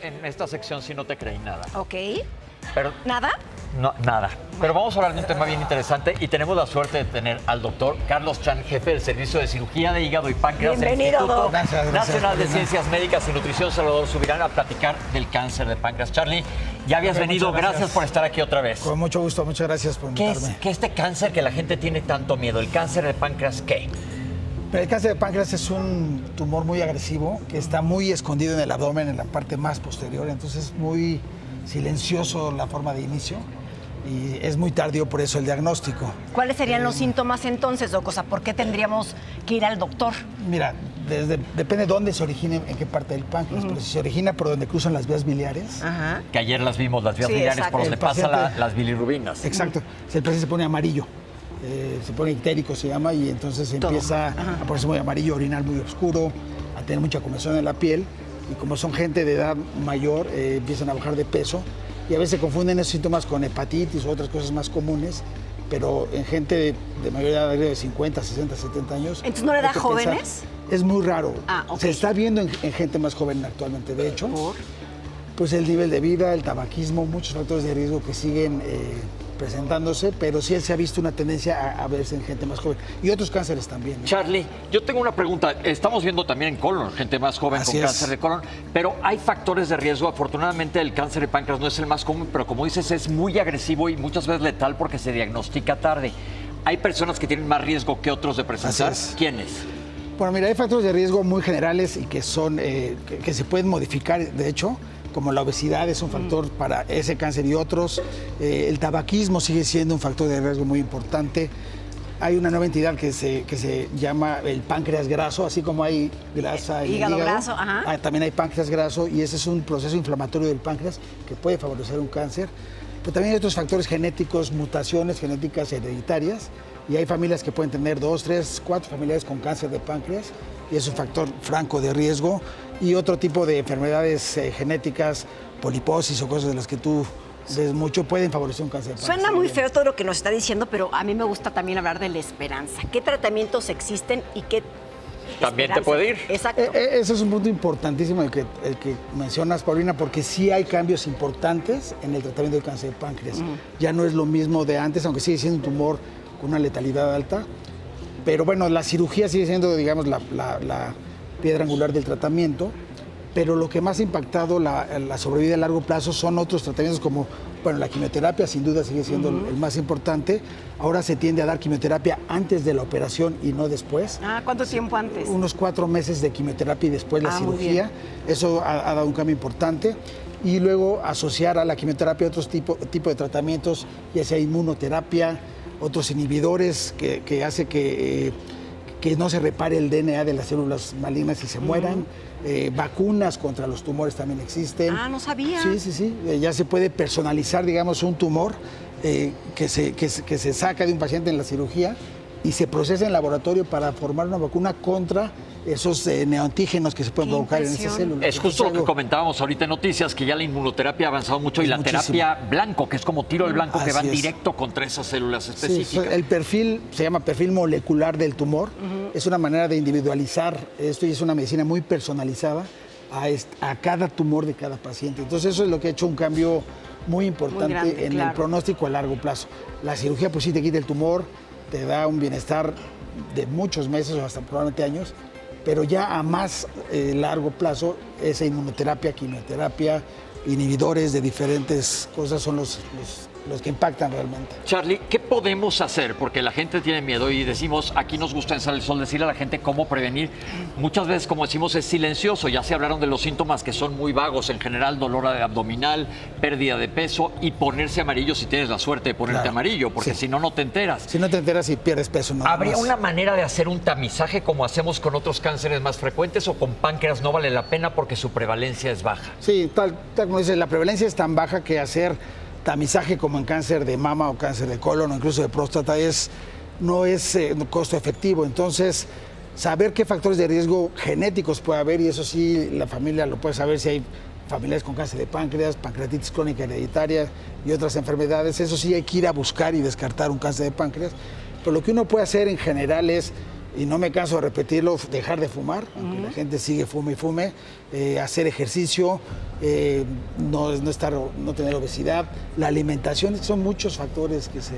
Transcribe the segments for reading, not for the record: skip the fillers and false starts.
en esta sección sí no te creí nada. Ok. Pero, ¿Nada? no, nada. Pero vamos a hablar de un tema bien interesante y tenemos la suerte de tener al doctor Carlos Chan, jefe del Servicio de Cirugía de Hígado y Páncreas del Bienvenido, Instituto doc. Gracias. Nacional de Ciencias Médicas y Nutrición Salvador Subirán a platicar del cáncer de páncreas. Charlie, ya habías venido. muchas Gracias gracias por estar aquí otra vez. Con mucho gusto, muchas gracias por ¿Qué invitarme. es este cáncer que la gente tiene tanto miedo? ¿El cáncer de páncreas qué? Pero el cáncer de páncreas es un tumor muy agresivo que está muy escondido en el abdomen, en la parte más posterior, entonces es muy silencioso la forma de inicio y es muy tardío por eso el diagnóstico. ¿Cuáles serían los síntomas entonces, doc? O sea, ¿por qué tendríamos que ir al doctor? Mira, depende de dónde se origine, en qué parte del páncreas, pero si se origina por donde cruzan las vías biliares, Ajá. Que ayer las vimos, las vías Sí, biliares exacto. por donde El pasan paciente- las bilirrubinas. exacto, si el paciente se pone amarillo, se pone ictérico se llama, y entonces empieza a ponerse muy amarillo, orinar muy oscuro, a tener mucha comezón en la piel, y como son gente de edad mayor, empiezan a bajar de peso, y a veces se confunden esos síntomas con hepatitis u otras cosas más comunes, pero en gente de mayor edad, de 50, 60, 70 años... ¿Entonces no le da hay que jóvenes? pensar- es muy raro. Ah, ok. Se está viendo en gente más joven actualmente, de hecho. ¿Por? Pues el nivel de vida, el tabaquismo, muchos factores de riesgo que siguen presentándose, pero sí se ha visto una tendencia a verse en gente más joven. Y otros cánceres también, ¿no? Charlie, yo tengo una pregunta. Estamos viendo también en colon, gente más joven Así con es. cáncer de colon, pero hay factores de riesgo. Afortunadamente el cáncer de páncreas no es el más común, pero como dices, es muy agresivo y muchas veces letal porque se diagnostica tarde. ¿Hay personas que tienen más riesgo que otros de presentar? Así es. ¿Quiénes? Bueno, mira, hay factores de riesgo muy generales y que son que se pueden modificar, de hecho, como la obesidad es un factor para ese cáncer y otros. El tabaquismo sigue siendo un factor de riesgo muy importante. Hay una nueva entidad que se llama el páncreas graso, así como hay grasa en el Hígado graso, ajá. también hay páncreas graso, y ese es un proceso inflamatorio del páncreas que puede favorecer un cáncer. Pero también hay otros factores genéticos, mutaciones genéticas hereditarias, y hay familias que pueden tener 2, 3, 4 familiares con cáncer de páncreas, y es un factor franco de riesgo. Y otro tipo de enfermedades genéticas, poliposis o cosas de las que tú ves mucho, pueden favorecer un cáncer de páncreas. Suena muy feo todo lo que nos está diciendo, pero a mí me gusta también hablar de la esperanza. ¿Qué tratamientos existen y qué También te esperanza? puede ir. Exacto. Eso es un punto importantísimo el que mencionas, Paulina, porque sí hay cambios importantes en el tratamiento del cáncer de páncreas. Ya no es lo mismo de antes, aunque sigue siendo un tumor con una letalidad alta. Pero bueno, la cirugía sigue siendo, digamos, la piedra angular del tratamiento. Pero lo que más ha impactado la sobrevida a largo plazo son otros tratamientos como, bueno, la quimioterapia sin duda sigue siendo el más importante. Ahora se tiende a dar quimioterapia antes de la operación y no después. ¿Cuánto tiempo antes? Unos 4 meses de quimioterapia y después la Muy cirugía. Eso ha dado un cambio importante. Y luego asociar a la quimioterapia otros tipo de tratamientos, ya sea inmunoterapia, otros inhibidores que hace que no se repare el DNA de las células malignas y se mueran. Vacunas contra los tumores también existen. No sabía. Sí. Ya se puede personalizar, digamos, un tumor que se saca de un paciente en la cirugía y se procesa en laboratorio para formar una vacuna contra esos neoantígenos que se pueden Qué provocar en esas impresión. células. Es justo lo que comentábamos ahorita en noticias, que ya la inmunoterapia ha avanzado mucho y la Muchísimo. terapia blanco, que es como tiro al blanco, que Así van es. directo contra esas células Sí, específicas. el perfil se llama perfil molecular del tumor. Es una manera de individualizar esto y es una medicina muy personalizada a cada tumor de cada paciente. Entonces eso es lo que ha hecho un cambio muy importante grande, en claro. el pronóstico a largo plazo. La cirugía pues sí te quita el tumor, te da un bienestar de muchos meses o hasta probablemente años, pero ya a más largo plazo esa inmunoterapia, quimioterapia, inhibidores de diferentes cosas son los que impactan realmente. Charlie, ¿qué podemos hacer? Porque la gente tiene miedo y decimos, aquí nos gusta en Sale el Sol decirle a la gente cómo prevenir. Muchas veces, como decimos, es silencioso. Ya se hablaron de los síntomas que son muy vagos, en general, dolor abdominal, pérdida de peso y ponerse amarillo si tienes la suerte de ponerte Claro. amarillo, porque Sí. si no, no te enteras. Si no te enteras y pierdes peso, nada ¿Habría más. una manera de hacer un tamizaje como hacemos con otros cánceres más frecuentes o con páncreas no vale la pena porque su prevalencia es baja? Sí, tal como dices, la prevalencia es tan baja que hacer tamizaje como en cáncer de mama o cáncer de colon o incluso de próstata no es costo efectivo. Entonces, saber qué factores de riesgo genéticos puede haber, y eso sí, la familia lo puede saber si hay familiares con cáncer de páncreas, pancreatitis crónica hereditaria y otras enfermedades. Eso sí, hay que ir a buscar y descartar un cáncer de páncreas. Pero lo que uno puede hacer en general es y no me canso de repetirlo, dejar de fumar, aunque la gente sigue fume y fume, hacer ejercicio, no tener obesidad, la alimentación, son muchos factores que se...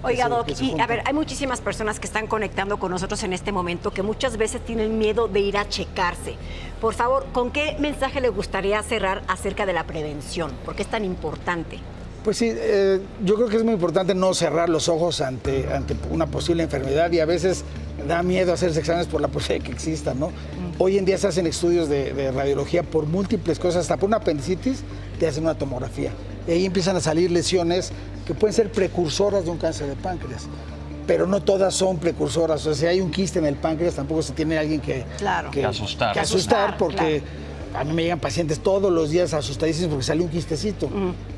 Oiga, Doc, que se y a juntan. ver, hay muchísimas personas que están conectando con nosotros en este momento que muchas veces tienen miedo de ir a checarse. Por favor, ¿con qué mensaje le gustaría cerrar acerca de la prevención? ¿Por qué es tan importante? Pues sí, yo creo que es muy importante no cerrar los ojos ante una posible enfermedad y a veces da miedo hacerse exámenes por la posibilidad de que exista, ¿no? Hoy en día se hacen estudios de radiología por múltiples cosas, hasta por una apendicitis te hacen una tomografía. Y ahí empiezan a salir lesiones que pueden ser precursoras de un cáncer de páncreas. Pero no todas son precursoras. O sea, si hay un quiste en el páncreas, tampoco se tiene alguien que asustar. que asustar, porque a mí me llegan pacientes todos los días asustadísimos porque sale un quistecito.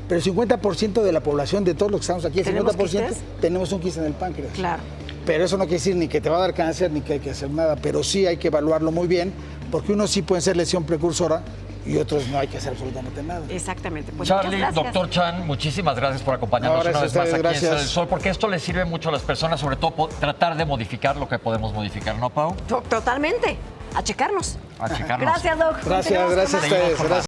Pero el 50% de la población, de todos los que estamos aquí, el ¿Tenemos 50% quistes? tenemos un quiste en el páncreas. Claro. Pero eso no quiere decir ni que te va a dar cáncer ni que hay que hacer nada. Pero sí hay que evaluarlo muy bien, porque unos sí pueden ser lesión precursora y otros no hay que hacer absolutamente nada. Exactamente. Pues Charlie, muchas gracias. doctor Chan, muchísimas gracias por acompañarnos No, una vez gracias a más ustedes, aquí en Sal del gracias. Sol, porque esto le sirve mucho a las personas, sobre todo tratar de modificar lo que podemos modificar, ¿no, Pau? Totalmente. A checarnos. A checarnos. Gracias, Doc. Gracias, Continuamos con gracias a más. ustedes. Seguimos con Gracias.